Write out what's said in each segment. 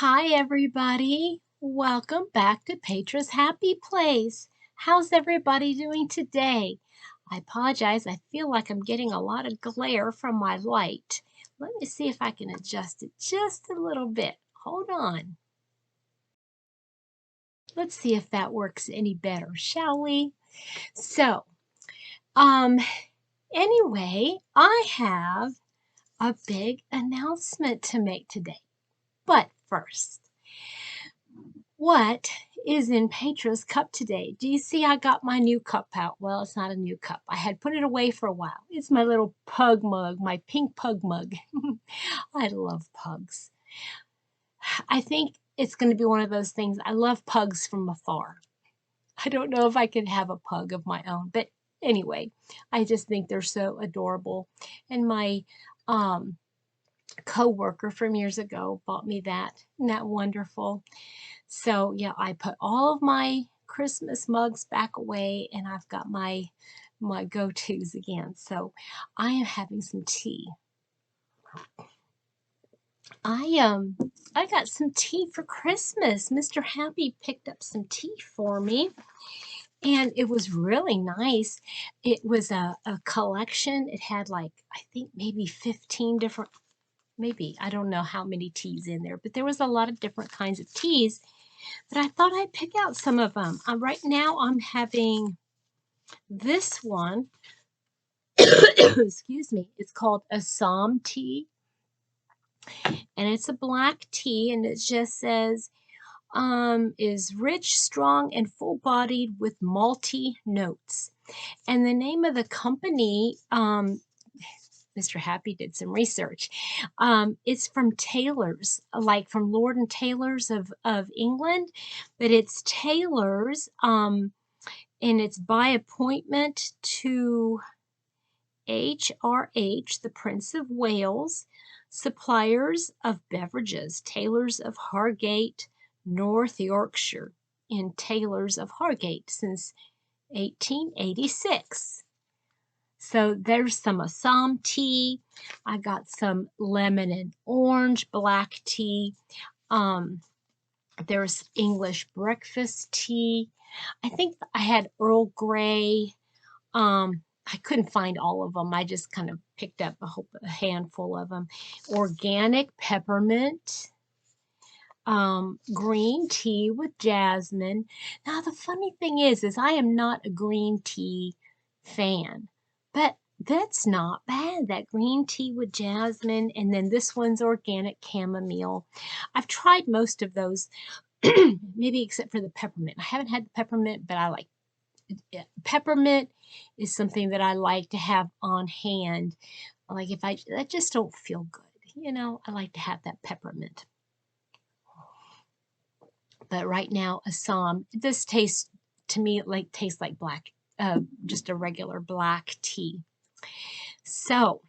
Hi, everybody. Welcome back to Petra's Happy Place. How's everybody doing today? I apologize. I feel like I'm getting a lot of glare from my light. Let me see if I can adjust it just a little bit. Hold on. Let's see if that works any better, shall we? So, um, anyway, I have a big announcement to make today. But first, what is in Petra's cup today? Do you see I got my new cup out? Well, it's not a new cup. I had put it away for a while. It's my little pug mug, my pink pug mug. I love pugs. I think it's going to be one of those things. I love pugs from afar. I don't know if I could have a pug of my own, but anyway, I just think they're so adorable. And my um, co-worker from years ago bought me that. Isn't that wonderful? So yeah, I put all of my Christmas mugs back away and I've got my go-tos again. So I am having some tea. I got some tea for Christmas. Mr. Happy picked up some tea for me and it was really nice. It was a collection. It had like I think maybe 15 different maybe I don't know how many teas in there, but there was a lot of different kinds of teas. But I thought I'd pick out some of them. Right now I'm having this one. Excuse me. It's called Assam tea, and it's a black tea, and it just says, is rich, strong, and full-bodied with malty notes. And the name of the company, Mr. Happy did some research. It's from Taylor's, like from Lord and Taylor's of England, but it's Taylor's. And it's by appointment to HRH, the Prince of Wales, suppliers of beverages, Taylors of Hargate, North Yorkshire, in Taylors of Hargate since 1886. So there's some Assam tea. I got some lemon and orange black tea. There's English breakfast tea. I think I had Earl Grey. I couldn't find all of them. I just kind of picked up a handful of them. Organic peppermint, green tea with jasmine. Now the funny thing is I am not a green tea fan, but that's not bad. That green tea with jasmine, and then this one's organic chamomile. I've tried most of those, maybe except for the peppermint. I haven't had the peppermint, but I like peppermint is something that I like to have on hand. Like if I just don't feel good, I like to have that peppermint. But right now, Assam, this tastes to me tastes like black, just a regular black tea. So,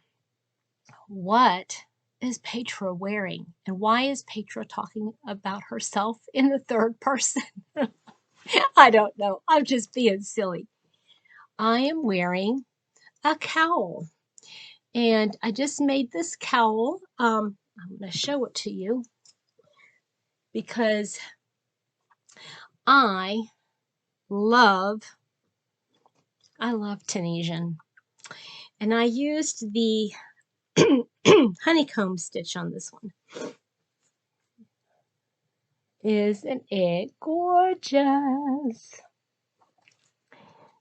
what is Petra wearing, and why is Petra talking about herself in the third person? I don't know. I'm just being silly. I am wearing a cowl. And I just made this cowl. I'm going to show it to you because I love Tunisian. And I used the honeycomb stitch on this one. Isn't it gorgeous?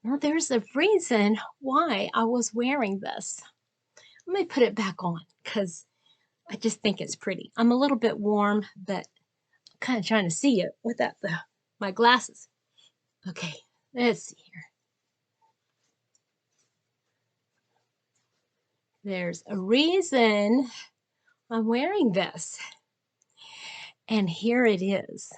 Now there's a reason why I was wearing this. Let me put it back on because I just think it's pretty. I'm a little bit warm, but I'm kind of trying to see it without my glasses. Okay, let's see here. There's a reason I'm wearing this. And here it is.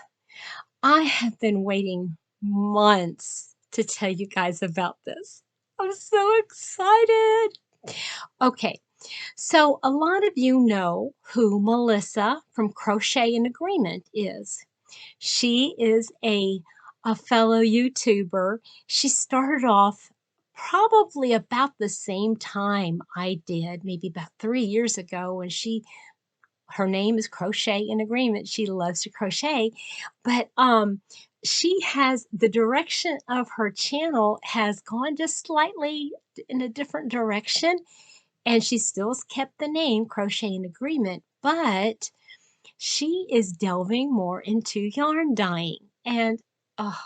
I have been waiting months to tell you guys about this. I'm so excited. Okay, so a lot of you know who Melissa from Crochet in Agreement is. She is a fellow YouTuber. She started off probably about the same time I did, maybe about 3 years ago, and she her name is Crochet in Agreement. She loves to crochet, but she has the direction of her channel has gone just slightly in a different direction, and she still's kept the name Crochet in Agreement, but she is delving more into yarn dyeing. And oh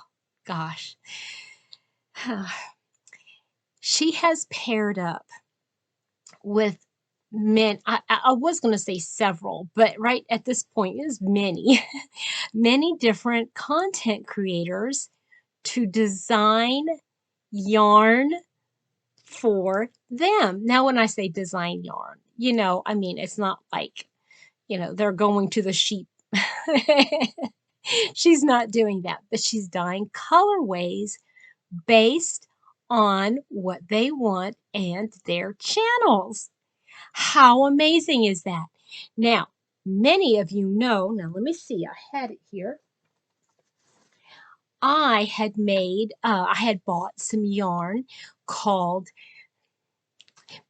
gosh, she has paired up with men. I was going to say several, but right at this point is many, many different content creators to design yarn for them. Now, when I say design yarn, I mean, it's not like, they're going to the sheep. She's not doing that, but she's dyeing colorways based on what they want and their channels. How amazing is that? Now, many of you know, now let me see, I had it here. I had bought some yarn called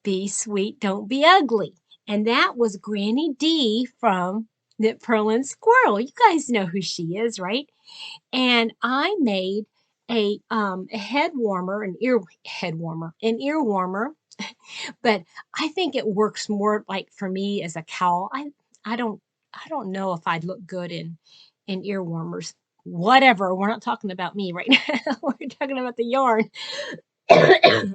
Be Sweet, Don't Be Ugly. And that was Granny D from Knit Pearl and Squirrel. You guys know who she is, right? And I made a head warmer, an ear warmer, but I think it works more like for me as a cowl. I don't I don't know if I'd look good in ear warmers. Whatever. We're not talking about me right now. We're talking about the yarn.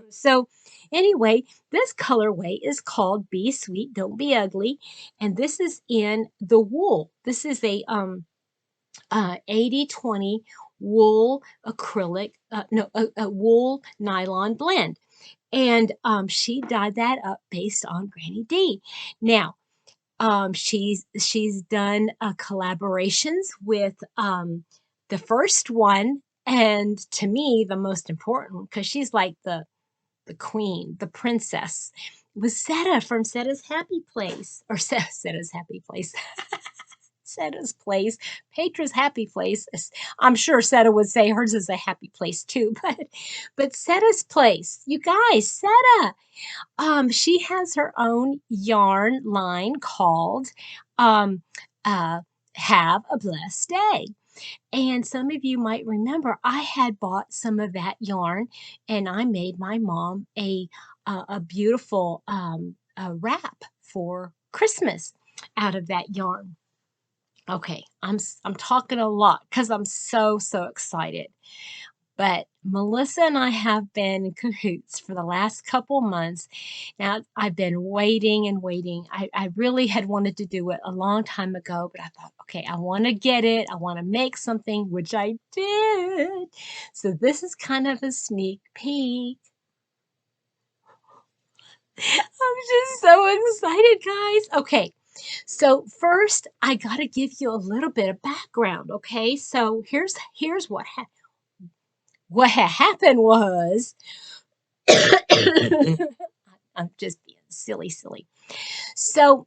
So anyway, this colorway is called Be Sweet, Don't Be Ugly, and this is in the wool. This is a 80/20 wool acrylic, no, a wool nylon blend. And she dyed that up based on Granny D. Now, she's done collaborations with the first one, and to me, the most important, because she's like the queen, the princess, was Setta from Setta's Happy Place, or Setta's Happy Place. Setta's place, Petra's happy place. I'm sure Setta would say hers is a happy place too, but Setta's place, you guys, Setta. She has her own yarn line called um, uh, "Have a Blessed Day." And some of you might remember I had bought some of that yarn, and I made my mom a beautiful wrap for Christmas out of that yarn. Okay, I'm talking a lot because I'm so excited. But Melissa and I have been in cahoots for the last couple months. Now I've been waiting and waiting. I really had wanted to do it a long time ago, but I thought, okay, I want to get it. I want to make something, which I did. So this is kind of a sneak peek. I'm just so excited, guys. Okay, so first, I gotta give you a little bit of background, okay? So here's what had happened was I'm just being silly. So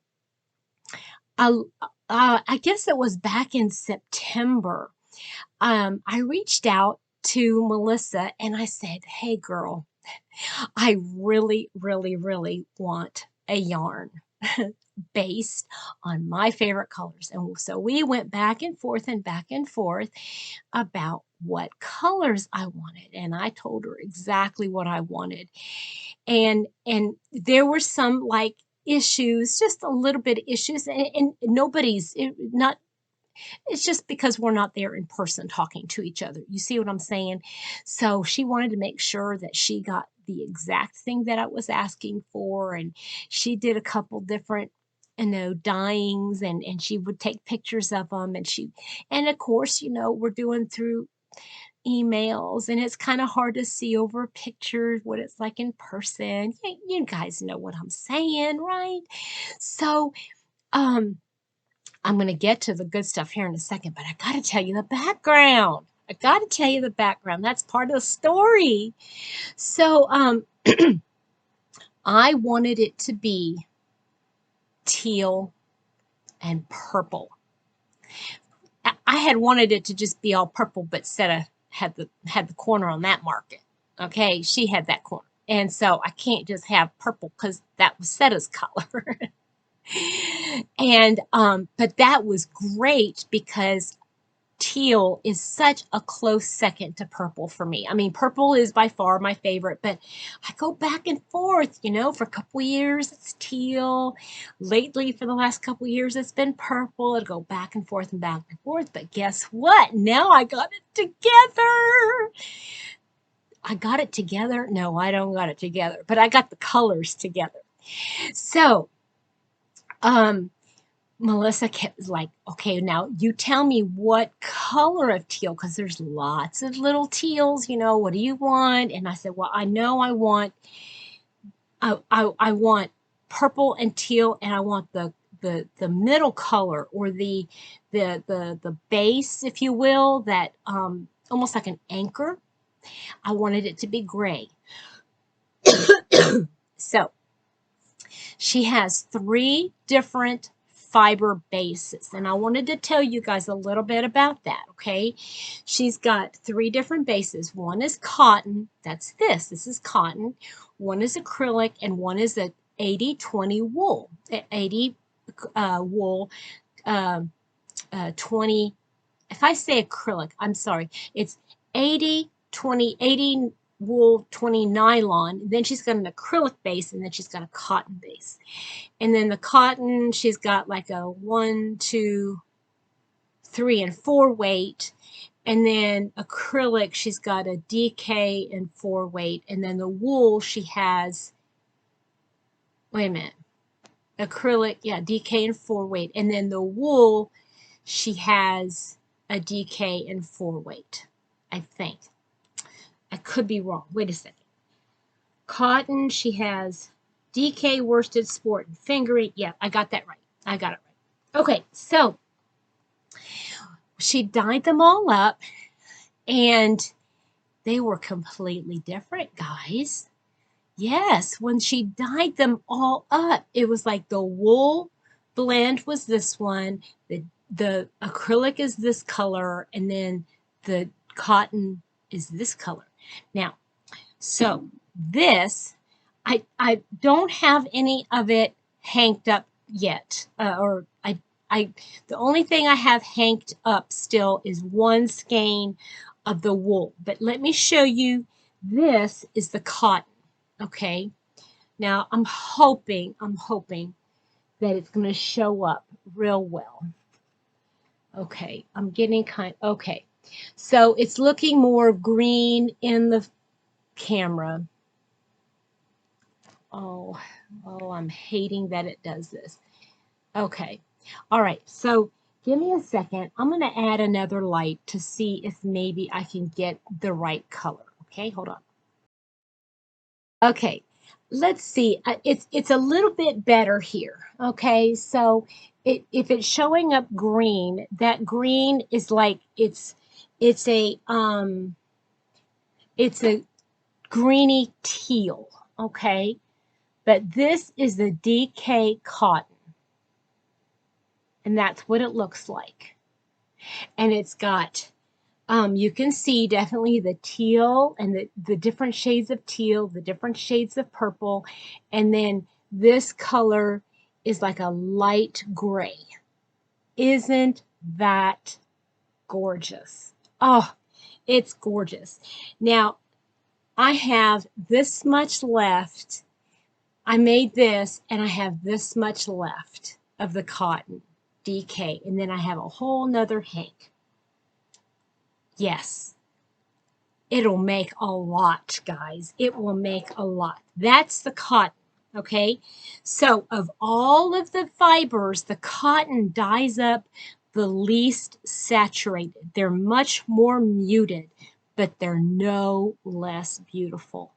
uh, I guess it was back in September. I reached out to Melissa and I said, "Hey, girl, I really want a yarn." Based on my favorite colors. And so we went back and forth about what colors I wanted. And I told her exactly what I wanted. And there were some like issues, just a little bit of issues, and nobody's not it's just because we're not there in person talking to each other. You see what I'm saying? So she wanted to make sure that she got the exact thing that I was asking for. And she did a couple different, dyeings, and she would take pictures of them. And of course, we're doing through emails, and it's kind of hard to see over pictures what it's like in person. You guys know what I'm saying, right? So, I'm going to get to the good stuff here in a second, but I got to tell you the background. I got to tell you the background. That's part of the story. So, I wanted it to be teal and purple. I had wanted it to just be all purple, but Setta had the corner on that market. Okay, she had that corner. And so I can't just have purple because that was Setta's color. And but that was great because teal is such a close second to purple for me. I mean, purple is by far my favorite, but I go back and forth, you know, for a couple years it's teal. Lately, for the last couple years, it's been purple. It'll go back and forth and back and forth. But guess what? Now I got it together. I got it together. No, I don't got it together, but I got the colors together. So, um, Melissa kept like, okay, now you tell me what color of teal, because there's lots of little teals, you know, what do you want? And I said, well, I know I want purple and teal, and I want the middle color, or the base, if you will, that almost like an anchor. I wanted it to be gray. So she has 3 different fiber bases, and I wanted to tell you guys a little bit about that, okay? She's got 3 different bases. One is cotton, that's this. This is cotton. One is acrylic, and one is a 80-20 wool. 80 wool, 20, if I say acrylic, I'm sorry, it's 80-20, 80 wool, 20 nylon. Then she's got an acrylic base, and then she's got a cotton base. And then the cotton, she's got like a 1, 2, 3, and 4 weight. And then acrylic, she's got a DK and 4 weight. And then the wool, she has, wait a minute, acrylic, yeah, DK and 4 weight. And then the wool, she has a DK and 4 weight, I think. I could be wrong. Wait a second. Cotton, she has DK, worsted, sport, and fingering. Yeah, I got that right. I got it right. Okay, so she dyed them all up, and they were completely different, guys. Yes, when she dyed them all up, it was like the wool blend was this one, the acrylic is this color, and then the cotton is this color. Now, so this, I don't have any of it hanked up yet, or the only thing I have hanked up still is one skein of the wool. But let me show you. This is the cotton. Okay. Now I'm hoping that it's going to show up real well. Okay, I'm getting okay. So it's looking more green in the camera. Oh, I'm hating that it does this. Okay. All right. So give me a second. I'm going to add another light to see if maybe I can get the right color. Okay, hold on. Okay. Let's see. It's a little bit better here. Okay. So if it's showing up green, that green is like it's a greeny teal. Okay. But this is the DK cotton, and that's what it looks like. And it's got, you can see definitely the teal and the different shades of teal, the different shades of purple, and then this color is like a light gray. Isn't that gorgeous? Oh, it's gorgeous. Now, I have this much left. I made this, and I have this much left of the cotton DK, and then I have a whole nother hank. Yes, it'll make a lot, guys. It will make a lot. That's the cotton, okay? So of all of the fibers, the cotton dyes up the least saturated. They're much more muted, but they're no less beautiful.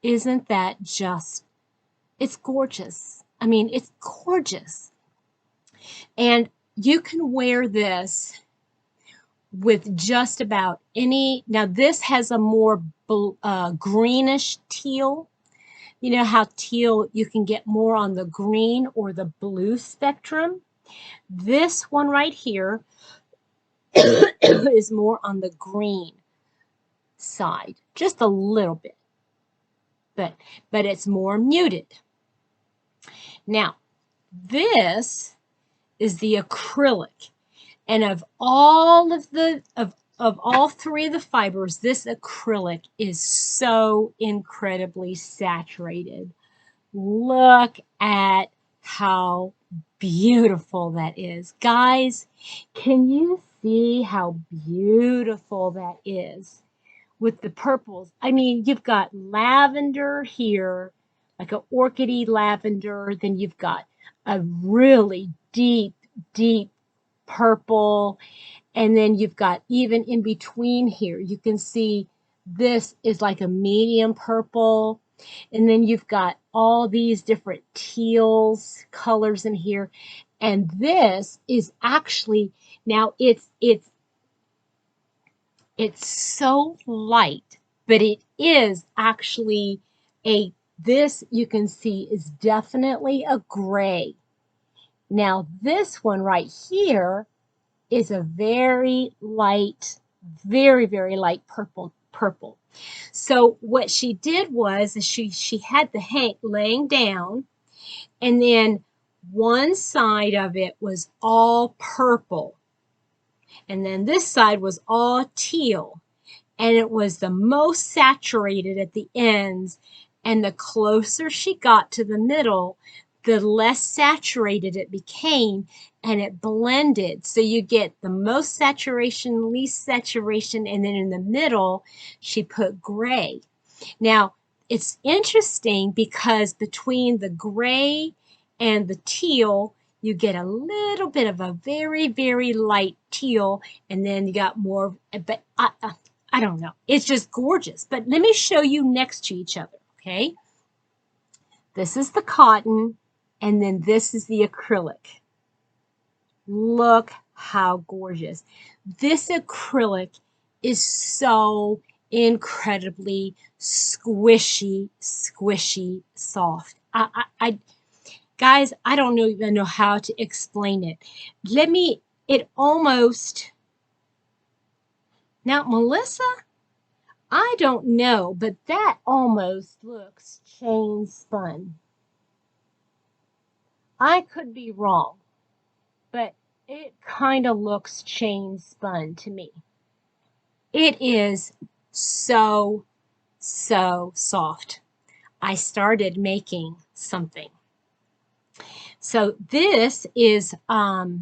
Isn't that just, it's gorgeous. I mean, it's gorgeous. And you can wear this with just about any. Now, this has a more greenish teal. You know how teal, you can get more on the green or the blue spectrum. This one right here is more on the green side, just a little bit, but it's more muted. Now, This is the acrylic. And of all of the of all three of the fibers, this acrylic is so incredibly saturated. Look at how beautiful that is. Guys, can you see how beautiful that is with the purples? I mean, you've got lavender here, like an orchidy lavender. Then you've got a really deep, deep purple. And then you've got even in between here, you can see this is like a medium purple. And then you've got all these different teals colors in here. And this is actually, now it's so light, but it is actually this you can see is definitely a gray. Now this one right here is a very light, very light purple. So what she did was she had the Hank laying down, and then one side of it was all purple, and then this side was all teal, and it was the most saturated at the ends. And the closer she got to the middle, the less saturated it became, and it blended. So you get the most saturation, least saturation, and then in the middle, she put gray. Now, it's interesting because between the gray and the teal, you get a little bit of a very light teal, and then you got more, but I don't know. It's just gorgeous. But let me show you next to each other, okay? This is the cotton, and then this is the acrylic. Look how gorgeous. This acrylic is so incredibly squishy soft. Guys, I don't even know how to explain it. It almost, now Melissa, I don't know, but that almost looks chain spun. I could be wrong, but it kind of looks chain spun to me. It is so soft. I started making something. So this is Tony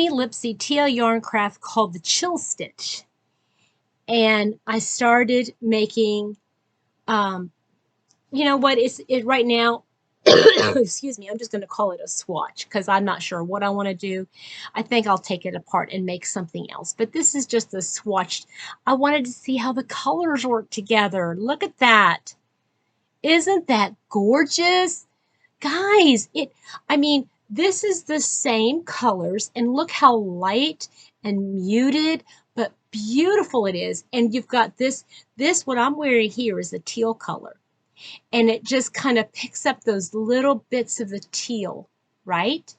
Lipsy TL yarn craft called the Chill Stitch. And I started making, you know what, it right now, excuse me, I'm just going to call it a swatch because I'm not sure what I want to do. I think I'll take it apart and make something else. But this is just a swatch. I wanted to see how the colors work together. Look at that. Isn't that gorgeous? Guys, I mean, this is the same colors, and look how light and muted, but beautiful it is. And you've got this what I'm wearing here is a teal color. And it just kind of picks up those little bits of the teal, right,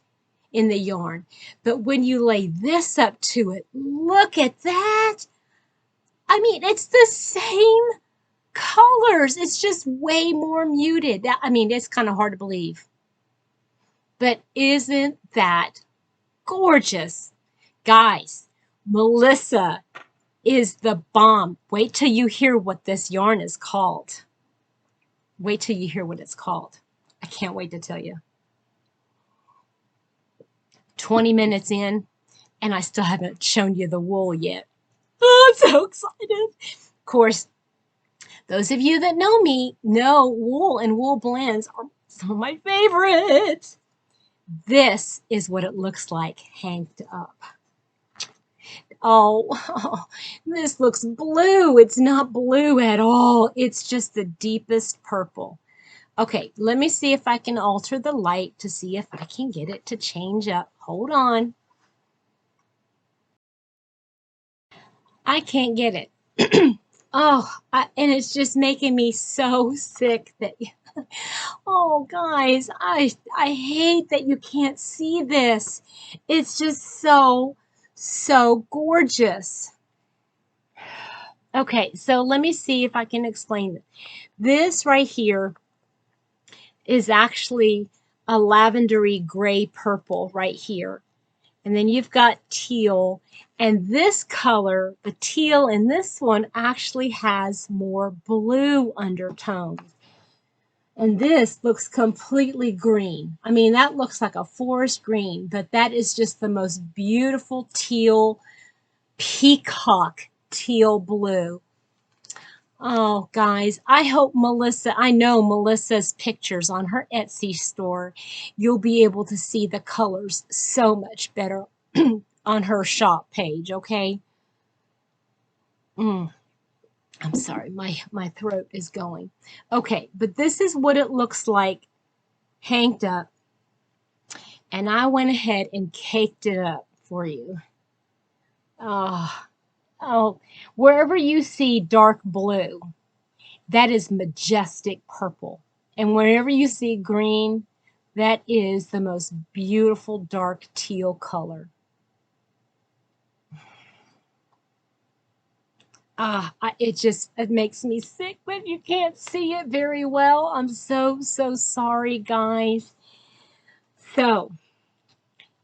in the yarn. But when you lay this up to it, look at that. I mean, it's the same colors. It's just way more muted. I mean, it's kind of hard to believe. But isn't that gorgeous? Guys, Melissa is the bomb. Wait till you hear what this yarn is called. Wait till you hear what it's called. I can't wait to tell you. 20 minutes in, and I still haven't shown you the wool yet. Oh, I'm so excited. Of course, those of you that know me know wool and wool blends are some of my favorites. This is what it looks like hanged up. Oh, this looks blue. It's not blue at all. It's just the deepest purple. Okay, let me see if I can alter the light to see if I can get it to change up. Hold on. I can't get it. And it's just making me so sick that, oh, guys, I hate that you can't see this. It's just so gorgeous. Okay, so let me see if I can explain it. This right here is actually a lavendery gray purple right here. And then you've got teal. And this color, the teal in this one, actually has more blue undertones. And this looks completely green. I mean, that looks like a forest green, but that is just the most beautiful teal, peacock teal blue. Oh, guys, I hope I know Melissa's pictures on her Etsy store. You'll be able to see the colors so much better on her shop page, okay? I'm sorry, my throat is going. Okay, but this is what it looks like hanged up. And I went ahead and caked it up for you. Oh, wherever you see dark blue, that is majestic purple. And wherever you see green, that is the most beautiful dark teal color. It makes me sick, but you can't see it very well. I'm so sorry, guys. So,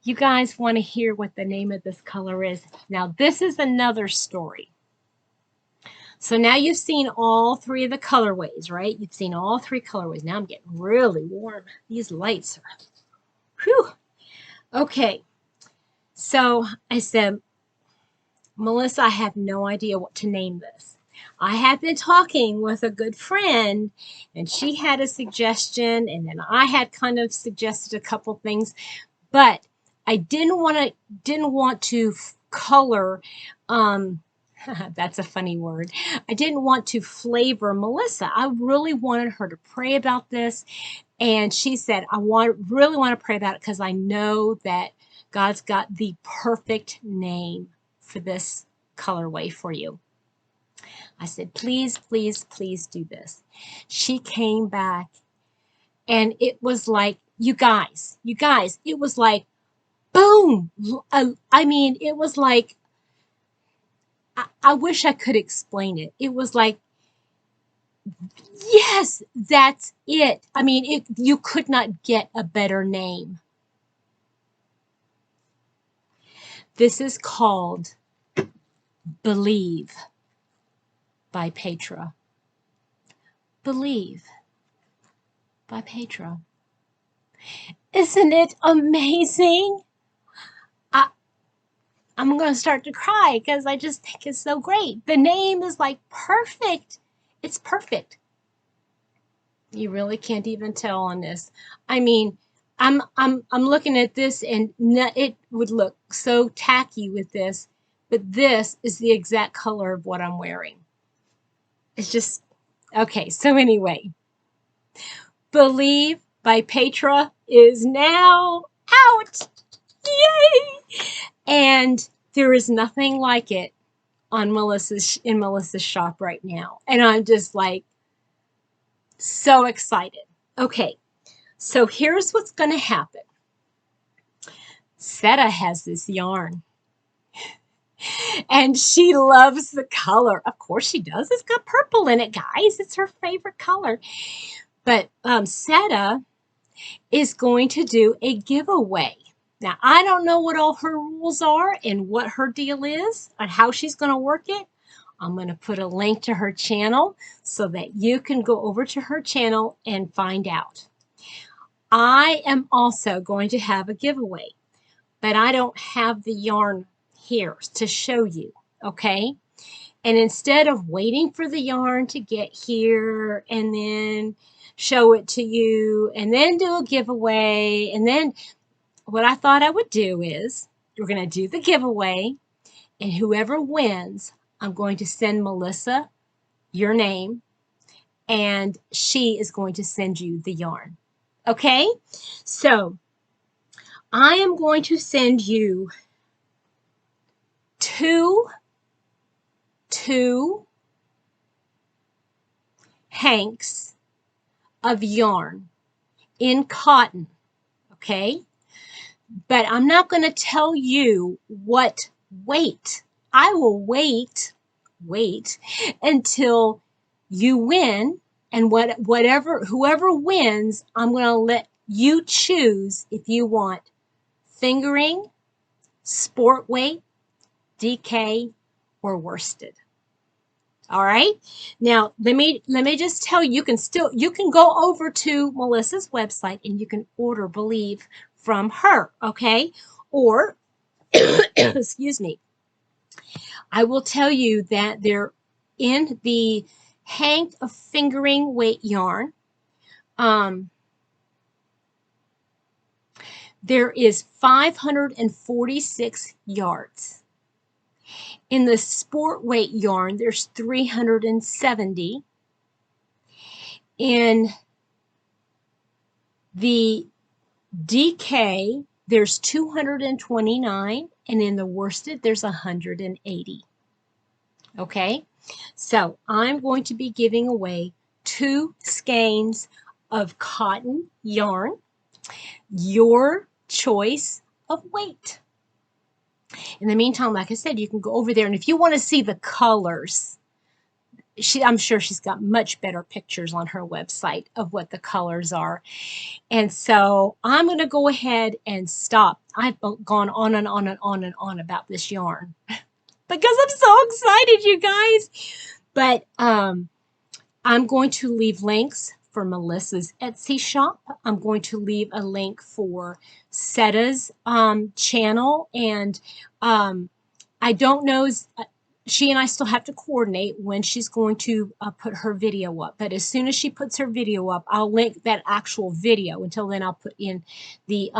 you guys want to hear what the name of this color is? Now, this is another story. So now you've seen all three of the colorways, right? You've seen all three colorways. Now I'm getting really warm. These lights are, whew. Okay. So I said, Melissa, I have no idea what to name this. I had been talking with a good friend and she had a suggestion and then I had kind of suggested a couple things, but I didn't want to color, that's a funny word. I didn't want to flavor Melissa. I really wanted her to pray about this. And she said, really want to pray about it because I know that God's got the perfect name for this colorway for you. I said, please, please, please do this. She came back and it was like, you guys, it was like, boom. I mean, it was like, I wish I could explain it. It was like, yes, that's it. I mean, you could not get a better name. This is called Believe by Petra. Believe by Petra. Isn't it amazing? I'm going to start to cry because I just think it's so great. The name is like perfect. It's perfect. You really can't even tell on this. I mean, I'm looking at this and it would look so tacky with this, but this is the exact color of what I'm wearing. It's just okay. So anyway, Believe by Petra is now out. Yay! And there is nothing like it on in Melissa's shop right now. And I'm just like so excited. Okay, so here's what's going to happen. Setta has this yarn. And she loves the color. Of course she does. It's got purple in it, guys. It's her favorite color. But Setta is going to do a giveaway. Now, I don't know what all her rules are and what her deal is and how she's going to work it. I'm going to put a link to her channel so that you can go over to her channel and find out. I am also going to have a giveaway, but I don't have the yarn here to show you, okay? And instead of waiting for the yarn to get here and then show it to you and then do a giveaway, and then what I thought I would do is we're going to do the giveaway, and whoever wins, I'm going to send Melissa your name, and she is going to send you the yarn. Okay? So I am going to send you two hanks of yarn in cotton. Okay? But I'm not going to tell you what weight. I will wait until you win, and whoever wins, I'm going to let you choose if you want fingering, sport weight, DK, or worsted. All right. Now let me just tell you, you can go over to Melissa's website and you can order Believe from her. Okay. Or excuse me, I will tell you that they're in the hank of fingering weight yarn. There is 546 yards. In the sport weight yarn, there's 370. In the DK, there's 229, and in the worsted, there's 180. Okay, so I'm going to be giving away 2 skeins of cotton yarn, your choice of weight. In the meantime, like I said, you can go over there, and if you want to see the colors, I'm sure she's got much better pictures on her website of what the colors are. And so I'm going to go ahead and stop. I've gone on and on and on and on about this yarn because I'm so excited, you guys. But I'm going to leave links for Melissa's Etsy shop. I'm going to leave a link for Setta's channel. And I don't know, she and I still have to coordinate when she's going to put her video up. But as soon as she puts her video up, I'll link that actual video. Until then, I'll put in the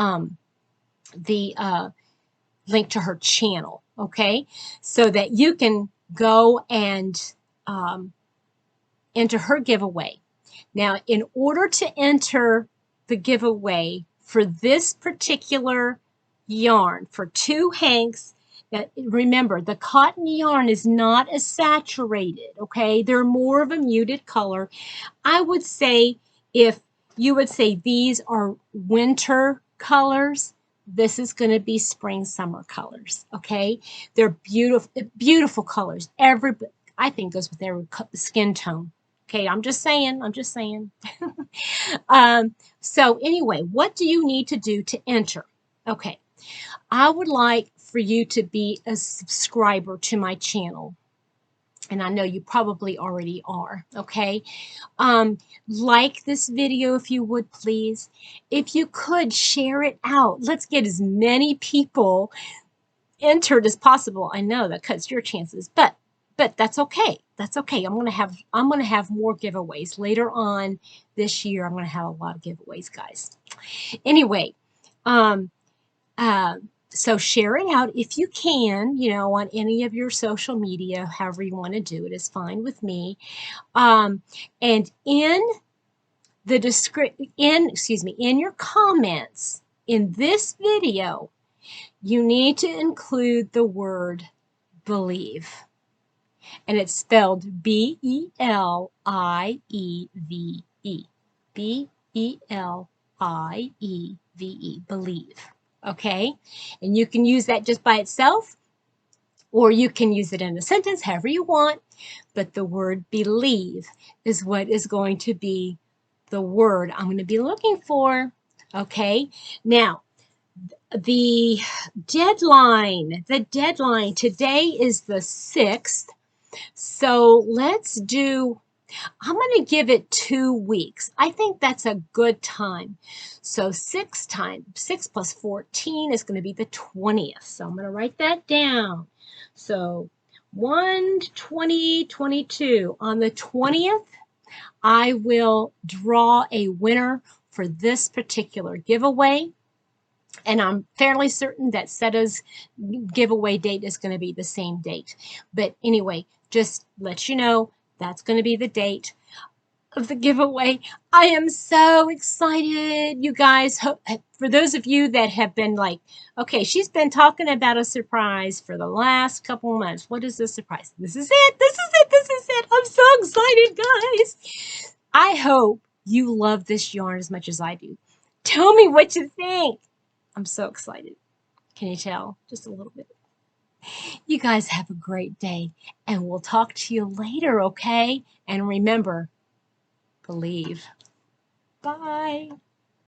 link to her channel, okay? So that you can go and enter her giveaway. Now, in order to enter the giveaway for this particular yarn, for 2 hanks, that, remember, the cotton yarn is not as saturated, okay? They're more of a muted color. I would say if you would say these are winter colors, this is going to be spring summer colors, okay? They're beautiful, beautiful colors. I think goes with every skin tone. Okay, I'm just saying. So anyway, what do you need to do to enter? Okay, I would like for you to be a subscriber to my channel. And I know you probably already are, okay? Like this video if you would, please. If you could, share it out. Let's get as many people entered as possible. I know that cuts your chances, but that's okay. That's okay. I'm gonna have more giveaways later on this year. I'm gonna have a lot of giveaways, guys. Anyway, so share it out if you can, on any of your social media, however you want to do it is fine with me. And in your comments in this video, you need to include the word believe. And it's spelled B-E-L-I-E-V-E. B-E-L-I-E-V-E. Believe. Okay? And you can use that just by itself, or you can use it in a sentence, however you want. But the word believe is what is going to be the word I'm going to be looking for. Okay? Now, the deadline today is the 6th. So I'm going to give it 2 weeks. I think that's a good time. So 6 plus 14 is going to be the 20th. So I'm going to write that down. So 1/20/22. On the 20th, I will draw a winner for this particular giveaway. And I'm fairly certain that Setta's giveaway date is going to be the same date. But anyway, just let you know, that's going to be the date of the giveaway. I am so excited, you guys. For those of you that have been like, okay, she's been talking about a surprise for the last couple of months. What is the surprise? This is it. This is it. This is it. I'm so excited, guys. I hope you love this yarn as much as I do. Tell me what you think. I'm so excited. Can you tell? Just a little bit. You guys have a great day, and we'll talk to you later, okay? And remember, believe. Bye.